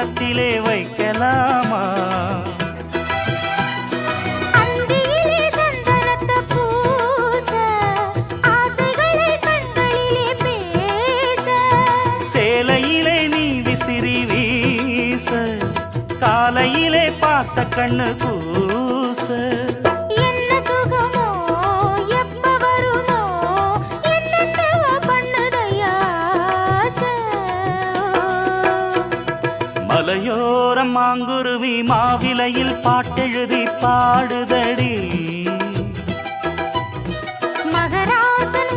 கன்னத்திலே வைக்கலாமா? அந்தியிலே சந்தனத்தை பூச, ஆசைகளை கண்களிலே பேச, சேலையிலே நீ விசிறி வீச, காலையிலே பார்த்த கண்ணு கூச. என்ன சுகமோ எப்ப வருமோ, என்னென்னவோ பண்ணுதையா ஆசை. மலையோரம் மாங்குருவி மாவிலையில் பாட்டெழுதி பாடுதடி. மகராசன்